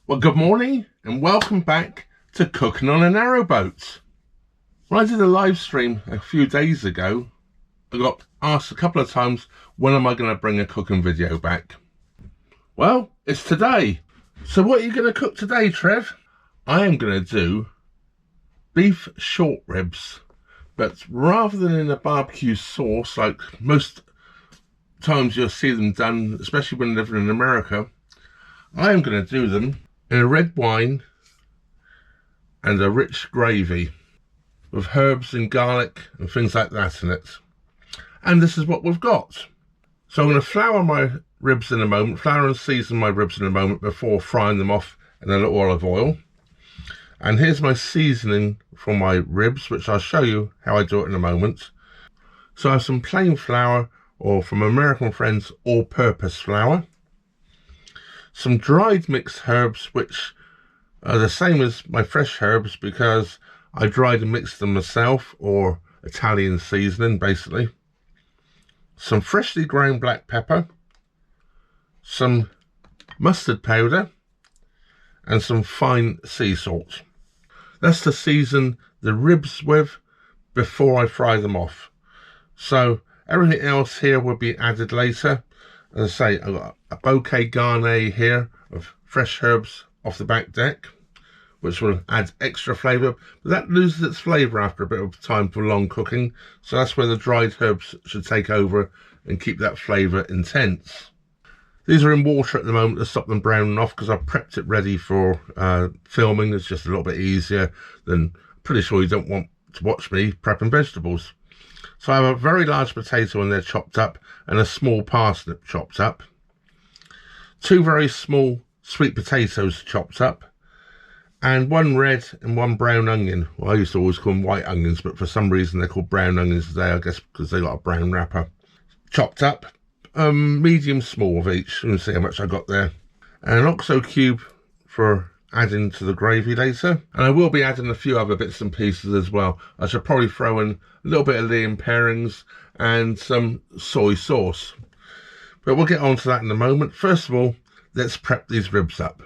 Well, good morning and welcome back to Cooking on a Narrowboat. When I did a live stream a few days ago, I got asked a couple of times, when am I going to bring a cooking video back? Well, it's today. So what are you going to cook today, Trev? I am going to do beef short ribs, but rather than in a barbecue sauce like most times you'll see them done, especially when living in America, I am going to do them in a red wine and a rich gravy with herbs and garlic and things like that in it. And this is what we've got. So I'm going to flour my ribs in a moment, flour and season my ribs in a moment before frying them off in a little olive oil. And here's my seasoning for my ribs, which I'll show you how I do it in a moment. So I have some plain flour, or from American friends, all-purpose flour. Some dried mixed herbs, which are the same as my fresh herbs because I dried and mixed them myself, or Italian seasoning basically. Some freshly ground black pepper, some mustard powder, and some fine sea salt. That's to season the ribs with before I fry them off. So everything else here will be added later. As I say, I've got a bouquet garni here of fresh herbs off the back deck, which will add extra flavour, but that loses its flavour after a bit of time for long cooking, so that's where the dried herbs should take over and keep that flavour intense. These are in water at the moment to stop them browning off because I've prepped it ready for filming. It's just a little bit easier than, I'm pretty sure you don't want to watch me prepping vegetables. So I have a very large potato in there chopped up and a small parsnip chopped up. 2 very small sweet potatoes chopped up. And 1 red and 1 brown onion. Well, I used to always call them white onions, but for some reason they're called brown onions today, I guess because they got a brown wrapper. Chopped up. Medium small of each. You can see how much I got there. And an oxo cube for adding to the gravy later, and I will be adding a few other bits and pieces as well. I should probably throw in a little bit of Liam pairings and some soy sauce, but we'll get on to that in a moment. First of all, let's prep these ribs up.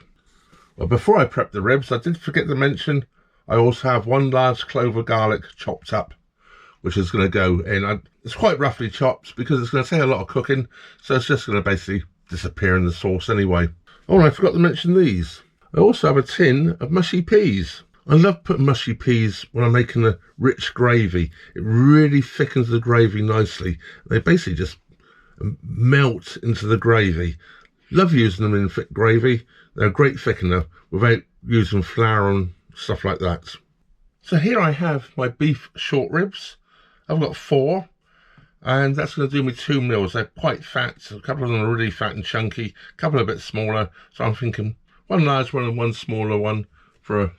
Well, before I prep the ribs, I did forget to mention I also have 1 large clove of garlic chopped up, which is going to go in. It's quite roughly chopped because it's going to take a lot of cooking, so it's just going to basically disappear in the sauce anyway. Oh, I forgot to mention these. I also have a tin of mushy peas. I love putting mushy peas when I'm making a rich gravy. It really thickens the gravy nicely. They basically just melt into the gravy. Love using them in thick gravy. They're a great thickener without using flour and stuff like that. So here I have my beef short ribs. I've got 4, and that's going to do me 2 meals. They're quite fat. A couple of them are really fat and chunky, a couple a bit smaller. So I'm thinking 1 large one and 1 smaller one for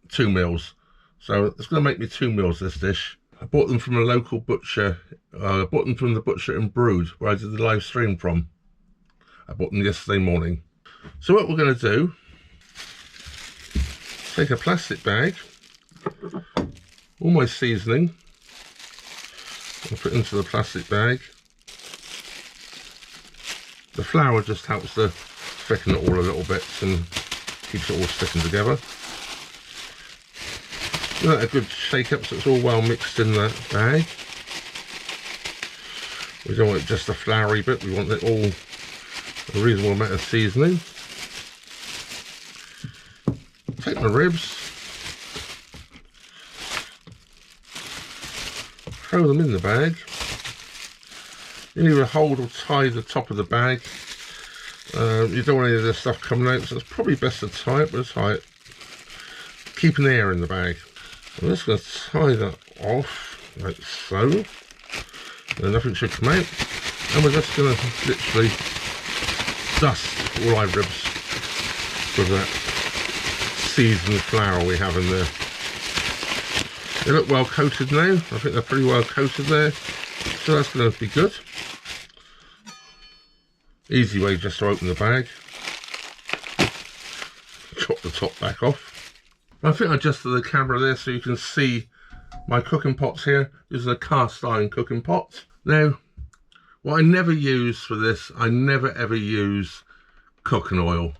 2 meals. So it's going to make me 2 meals, this dish. I bought them from a local butcher. I bought them from the butcher in Brood, where I did the live stream from. I bought them yesterday morning. So what we're going to do, take a plastic bag, all my seasoning, I'll put it into the plastic bag. The flour just helps to thicken it all a little bit and keeps it all sticking together. Give that a good shake up so it's all well mixed in that bag. We don't want just a floury bit, we want it all a reasonable amount of seasoning. Take my ribs, throw them in the bag. You either hold or tie the top of the bag. You don't want any of this stuff coming out, so it's probably best to tie it, but tie it. Keep an air in the bag. I'm just going to tie that off, like so. And nothing should come out. And we're just going to literally dust all our ribs with that seasoned flour we have in there. They look well coated now. I think they're pretty well coated there. So that's going to be good. Easy way just to open the bag. Chop the top back off. I think I adjusted the camera there so you can see my cooking pots here. This is a cast iron cooking pot. Now, what I never use for this, I never ever use cooking oil.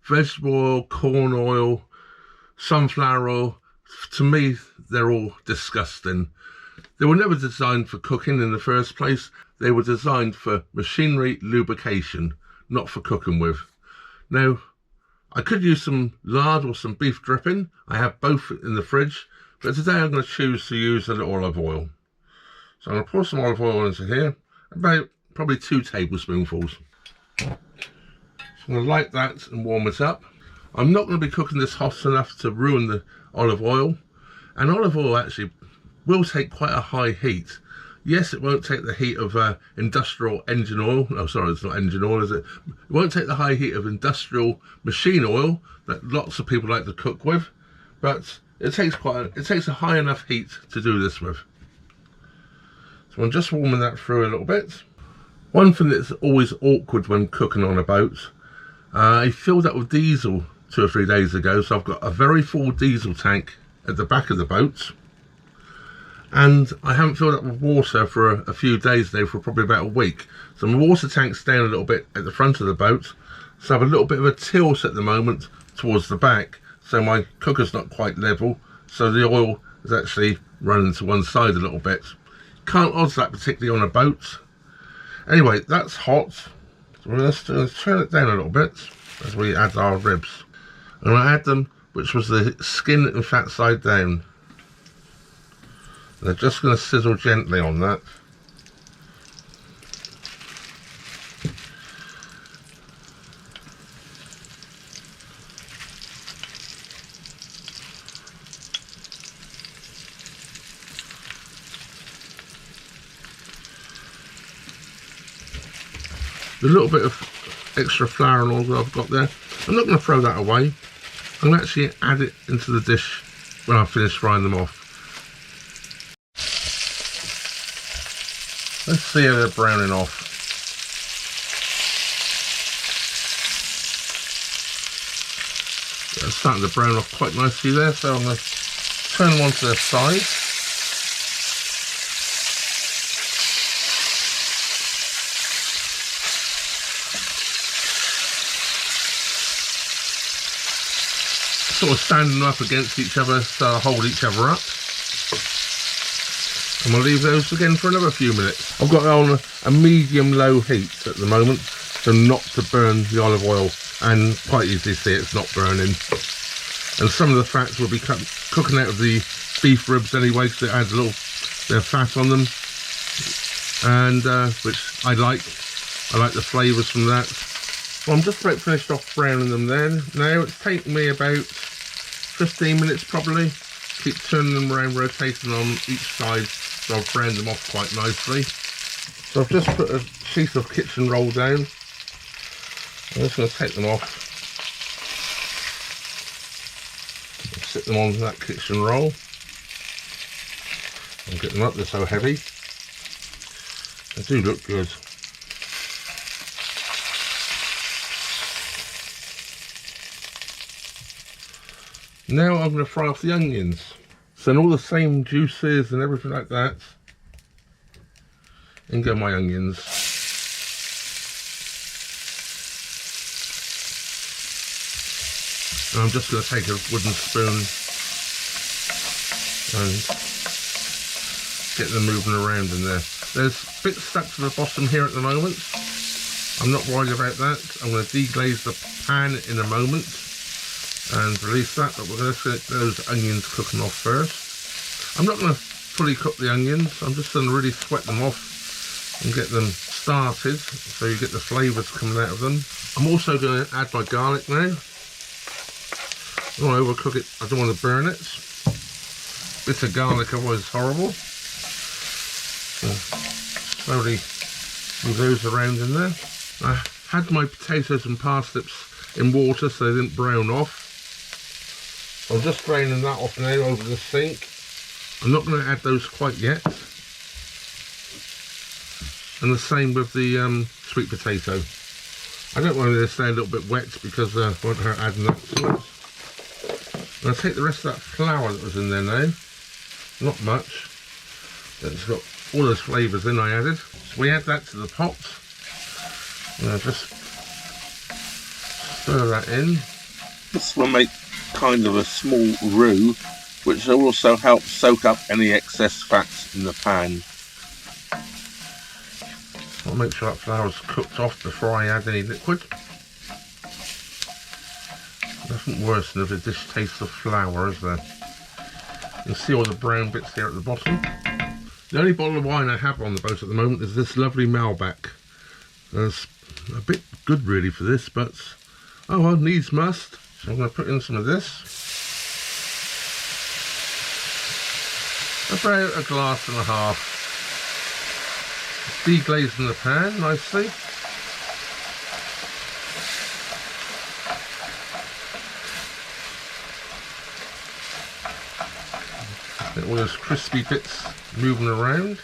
vegetable oil, corn oil, sunflower oil. To me, they're all disgusting. They were never designed for cooking in the first place. They were designed for machinery lubrication, not for cooking with. Now, I could use some lard or some beef dripping. I have both in the fridge, but today I'm going to choose to use a little olive oil. So I'm going to pour some olive oil into here, about probably 2 tablespoonfuls. So I'm going to light that and warm it up. I'm not going to be cooking this hot enough to ruin the olive oil, and olive oil actually will take quite a high heat. Yes, it won't take the heat of industrial engine oil. Oh, sorry, it's not engine oil, is it? It won't take the high heat of industrial machine oil that lots of people like to cook with, but it takes a high enough heat to do this with. So I'm just warming that through a little bit. One thing that's always awkward when cooking on a boat, I filled up with diesel 2 or 3 days ago, so I've got a very full diesel tank at the back of the boat, and I haven't filled up with water for a few days now, for probably about a week. So my water tank's down a little bit at the front of the boat, so I have a little bit of a tilt at the moment towards the back, so my cooker's not quite level, so the oil is actually running to one side a little bit. Can't odds that particularly on a boat. Anyway, that's hot, so let's turn it down a little bit as we add our ribs. I'm going to add them, which was the skin and fat side down. They're just going to sizzle gently on that. The little bit of extra flour and all that I've got there, I'm not going to throw that away. I'm going to actually add it into the dish when I finish frying them off. Let's see how they're browning off. They're starting to brown off quite nicely there, so I'm going to turn them onto their side. Sort of standing up against each other so they hold each other up. I'm going to leave those again for another few minutes. I've got it on a medium-low heat at the moment, so not to burn the olive oil, and quite easily see it's not burning. And some of the fats will be cooking out of the beef ribs anyway, because it adds a little bit of fat on them, and which I like. I like the flavours from that. Well, I'm just about finished off browning them then. Now it's taken me about 15 minutes probably. Keep turning them around, rotating on each side, so I've browned them off quite nicely. So I've just put a sheet of kitchen roll down. I'm just going to take them off. Sit them on that kitchen roll. And get them up, they're so heavy. They do look good. Now I'm going to fry off the onions. So all the same juices and everything like that. In go my onions. And I'm just going to take a wooden spoon and get them moving around in there. There's bits stuck to the bottom here at the moment. I'm not worried about that. I'm going to deglaze the pan in a moment and release that, but we're going to get those onions cooking off first. I'm not going to fully cook the onions, I'm just going to really sweat them off and get them started so you get the flavours coming out of them. I'm also going to add my garlic now. I don't want to overcook it, I don't want to burn it. Bits of garlic otherwise is horrible. So slowly move those around in there. I had my potatoes and parsnips in water so they didn't brown off. I'm just draining that off now over the sink. I'm not going to add those quite yet. And the same with the sweet potato. I don't want it to stay a little bit wet because I won't hurt adding that to it. I'm going to take the rest of that flour that was in there now. Not much. It's got all those flavours in I added. So we add that to the pot. And I just stir that in. This will make kind of a small roux, which will also help soak up any excess fats in the pan. I'll make sure that flour's cooked off before I add any liquid. Nothing worse than if a dish tastes of flour, is there? You can see all the brown bits here at the bottom. The only bottle of wine I have on the boat at the moment is this lovely Malbec. It's a bit good really for this, but oh well, needs must. So I'm going to put in some of this. About a glass and a half. Deglaze in the pan nicely. Get all those crispy bits moving around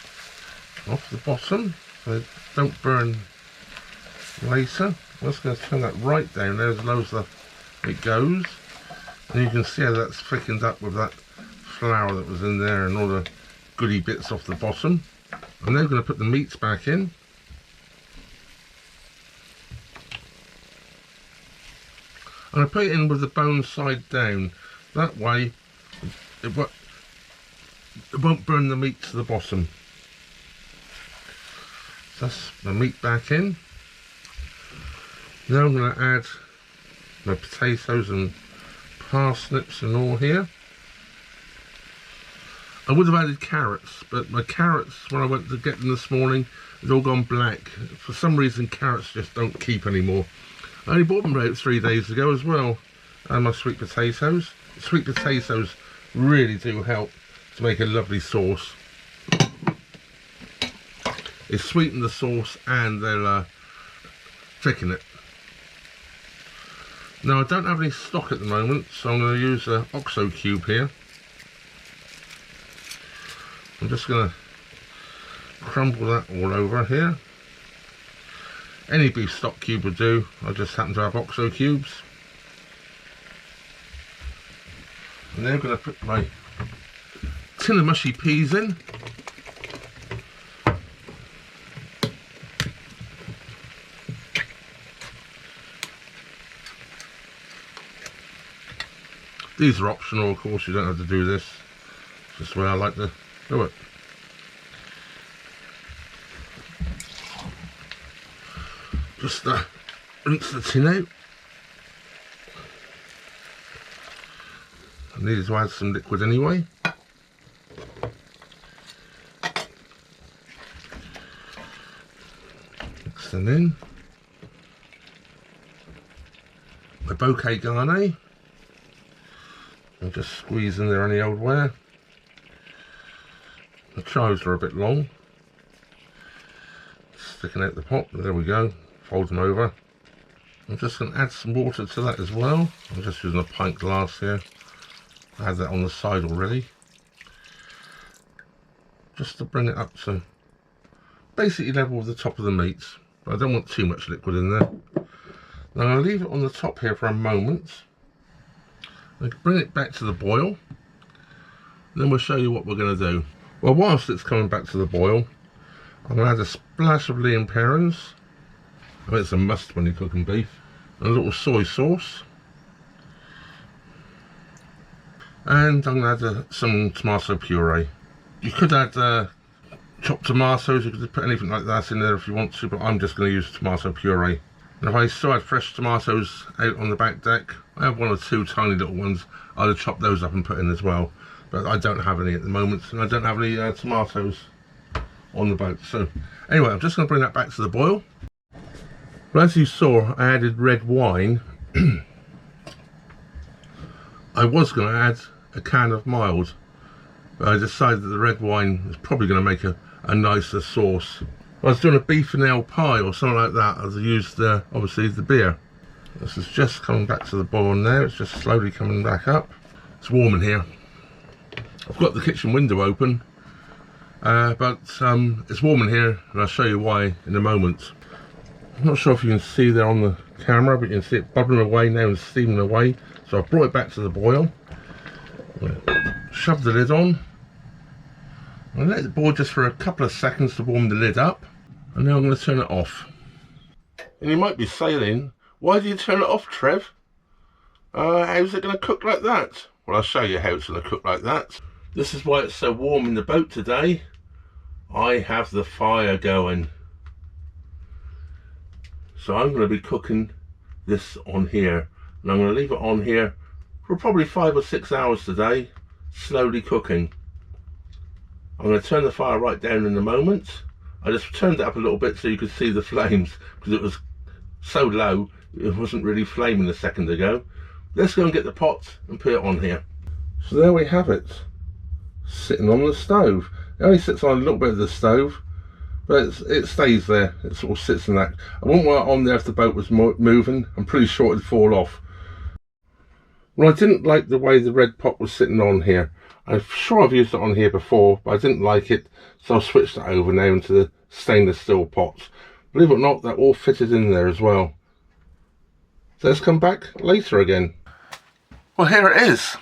off the bottom so they don't burn later. I'm just going to turn that right down there as low as it goes, and you can see how that's thickened up with that flour that was in there and all the goody bits off the bottom. I'm now going to put the meats back in. And I put it in with the bone side down. That way it won't burn the meat to the bottom. So that's the meat back in. Now I'm going to add my potatoes and parsnips and all here. I would have added carrots, but my carrots, when I went to get them this morning, had all gone black. For some reason, carrots just don't keep anymore. I only bought them about 3 days ago as well. And my sweet potatoes. Sweet potatoes really do help to make a lovely sauce. They sweeten the sauce and they'll thicken it. Now I don't have any stock at the moment, so I'm going to use an OXO cube here. I'm just going to crumble that all over here. Any beef stock cube would do. I just happen to have OXO cubes. And then I'm going to put my tin of mushy peas in. These are optional, of course, you don't have to do this. It's just the way I like to do it. Just rinse the tin out. I needed to add some liquid anyway. Mix them in. My bouquet garni. I'll just squeeze in there any old wear. The chives are a bit long. Sticking out the pot, there we go. Fold them over. I'm just going to add some water to that as well. I'm just using a pint glass here. I had that on the side already. Just to bring it up to basically level with the top of the meats. But I don't want too much liquid in there. Now I'm going to leave it on the top here for a moment. I can bring it back to the boil. Then we'll show you what we're going to do. Well, whilst it's coming back to the boil, I'm going to add a splash of Lea & Perrins. I mean, it's a must when you're cooking beef. And a little soy sauce. And I'm going to add some tomato puree. You could add chopped tomatoes, you could put anything like that in there if you want to, but I'm just going to use tomato puree. And if I still had fresh tomatoes out on the back deck, I have one or two tiny little ones, I'd have chopped those up and put in as well. But I don't have any at the moment, and I don't have any tomatoes on the boat. So anyway, I'm just going to bring that back to the boil. Well, as you saw, I added red wine. I was going to add a can of mild, but I decided that the red wine is probably going to make a nicer sauce. If I was doing a beef and ale pie or something like that, I'd used obviously the beer. This is just coming back to the boil now. It's just slowly coming back up. It's warm in here. I've got the kitchen window open, but it's warm in here, and I'll show you why in a moment. I'm not sure if you can see there on the camera, but you can see it bubbling away now and steaming away. So I've brought it back to the boil. Shove the lid on. I'll let it boil just for a couple of seconds to warm the lid up, and now I'm going to turn it off. And you might be saying, why do you turn it off, Trev? How's it going to cook like that? Well, I'll show you how it's going to cook like that. This is why it's so warm in the boat today. I have the fire going. So I'm going to be cooking this on here. And I'm going to leave it on here for probably 5 or 6 hours today, slowly cooking. I'm going to turn the fire right down in a moment. I just turned it up a little bit so you could see the flames, because it was so low it wasn't really flaming a second ago. Let's go and get the pot and put it on here. So there we have it, sitting on the stove. It only sits on a little bit of the stove, but it stays there. It sort of sits in that. I wouldn't want it on there if the boat was moving. I'm pretty sure it'd fall off. Well, I didn't like the way the red pot was sitting on here. I'm sure I've used it on here before, but I didn't like it, so I've switched it over now into the stainless steel pots. Believe it or not, they're all fitted in there as well. So let's come back later again. Well, here it is.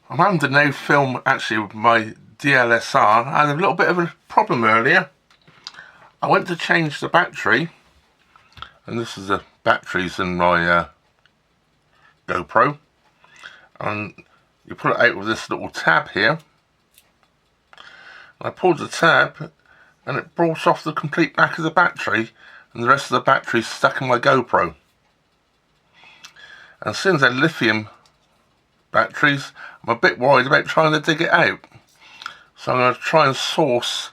I'm having to now film actually with my DLSR. I had a little bit of a problem earlier. I went to change the battery, and this is the batteries in my GoPro, and you pull it out with this little tab here. I pulled the tab and it brought off the complete back of the battery, and the rest of the battery stuck in my GoPro. And since they're lithium batteries, I'm a bit worried about trying to dig it out. So I'm going to try and source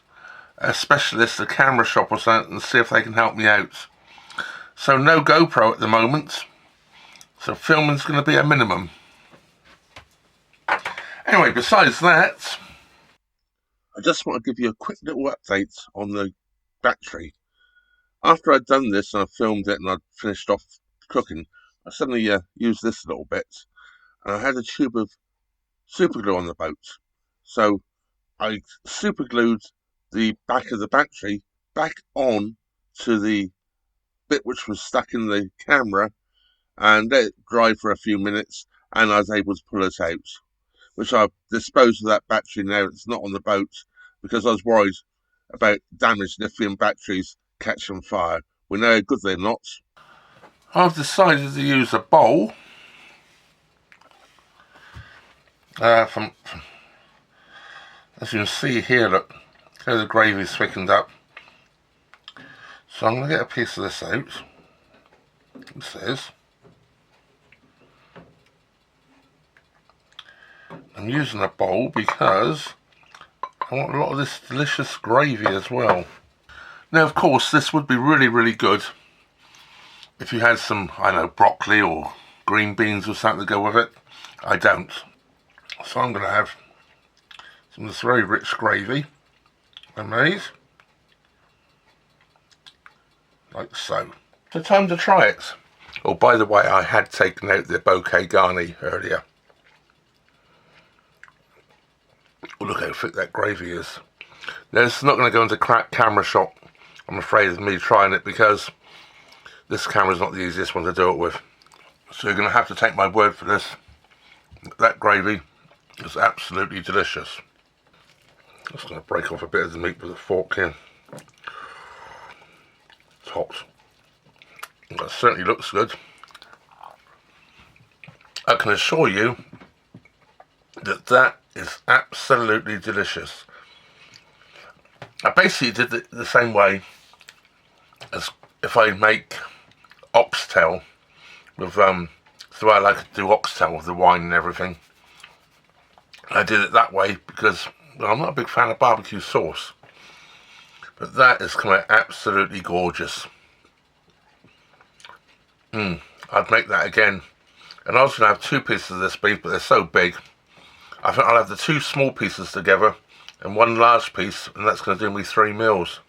a specialist, a camera shop or something, and see if they can help me out. So no GoPro at the moment, so filming's going to be a minimum. Anyway, besides that, I just want to give you a quick little update on the battery. After I'd done this and I filmed it and I'd finished off cooking, I suddenly used this a little bit, and I had a tube of super glue on the boat. So I super glued the back of the battery back on to the bit which was stuck in the camera, and let it dry for a few minutes, and I was able to pull it out, which I've disposed of that battery now. It's not on the boat because I was worried about damaged lithium batteries catching fire. We know how good they're not. I've decided to use a bowl as you can see here, look how the gravy's thickened up. So I'm going to get a piece of this out. This is. I'm using a bowl because I want a lot of this delicious gravy as well. Now, of course, this would be really good if you had some, I don't know, broccoli or green beans or something to go with it. I don't. So I'm going to have some of this very rich gravy and these, like so. So time to try it. Oh, by the way, I had taken out the bouquet garni earlier. Oh, look how thick that gravy is. Now, this is not going to go into camera shot, I'm afraid, of me trying it, because this camera is not the easiest one to do it with. So you're going to have to take my word for this. That gravy is absolutely delicious. Just going to break off a bit of the meat with a fork here. It's hot. That certainly looks good. I can assure you that that is absolutely delicious. I basically did it the same way as if I make oxtail with the way I like to do oxtail with the wine and everything. I did it that way because, well, I'm not a big fan of barbecue sauce, but that is coming out absolutely gorgeous. I'd make that again. And I was going to have 2 pieces of this beef, but they're so big. I think I'll have the 2 small pieces together and 1 large piece, and that's going to do me 3 meals.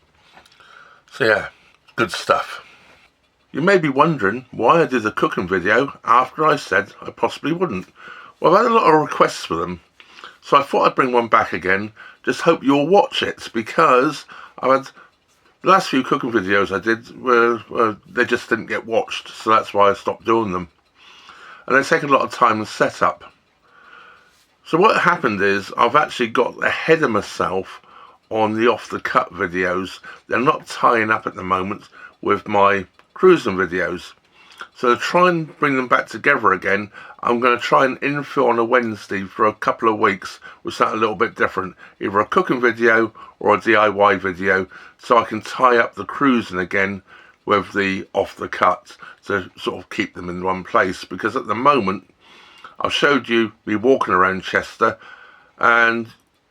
So yeah, good stuff. You may be wondering why I did the cooking video after I said I possibly wouldn't. Well, I've had a lot of requests for them, so I thought I'd bring one back again. Just hope you'll watch it, because I've had the last few cooking videos I did were they just didn't get watched, so that's why I stopped doing them. And they take a lot of time and setup. So what happened is I've actually got ahead of myself on the off-the-cut videos. They're not tying up at the moment with my cruising videos. So to try and bring them back together again, I'm going to try and infill on a Wednesday for a couple of weeks with something a little bit different. Either a cooking video or a DIY video, so I can tie up the cruising again with the off the cut to sort of keep them in one place. Because at the moment, I've showed you me walking around Chester, and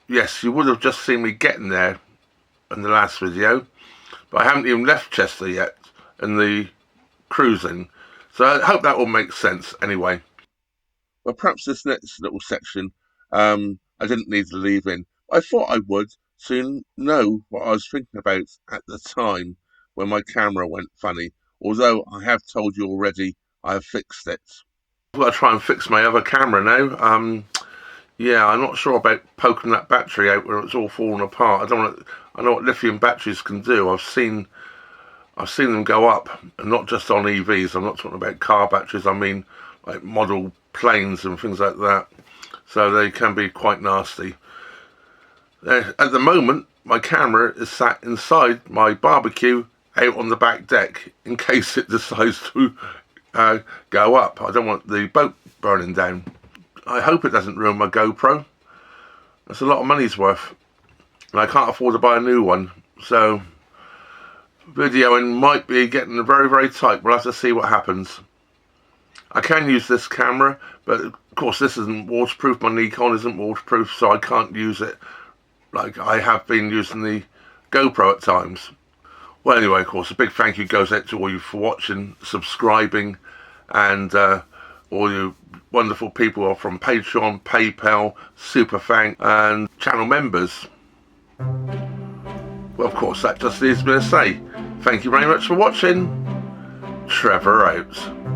yes, you would have just seen me getting there in the last video, but I haven't even left Chester yet in the cruising. So I hope that will make sense anyway. Well, perhaps this next little section I didn't need to leave in. I thought I would, so you know what I was thinking about at the time when my camera went funny. Although I have told you already, I have fixed it. I've got to try and fix my other camera now. Yeah, I'm not sure about poking that battery out where it's all falling apart. I know what lithium batteries can do. I've seen them go up, and not just on EVs. I'm not talking about car batteries. I mean like model planes and things like that. So they can be quite nasty. At the moment, my camera is sat inside my barbecue out on the back deck in case it decides to go up. I don't want the boat burning down. I hope it doesn't ruin my GoPro. That's a lot of money's worth, and I can't afford to buy a new one. So videoing might be getting very, very tight. We'll have to see what happens. I can use this camera, but of course this isn't waterproof. My Nikon isn't waterproof, so I can't use it like I have been using the GoPro at times. Well, anyway, of course, a big thank you goes out to all you for watching, subscribing, and all you wonderful people are from Patreon, PayPal, Superfang, and channel members. Well, of course, that just leaves me to say thank you very much for watching. Trevor out.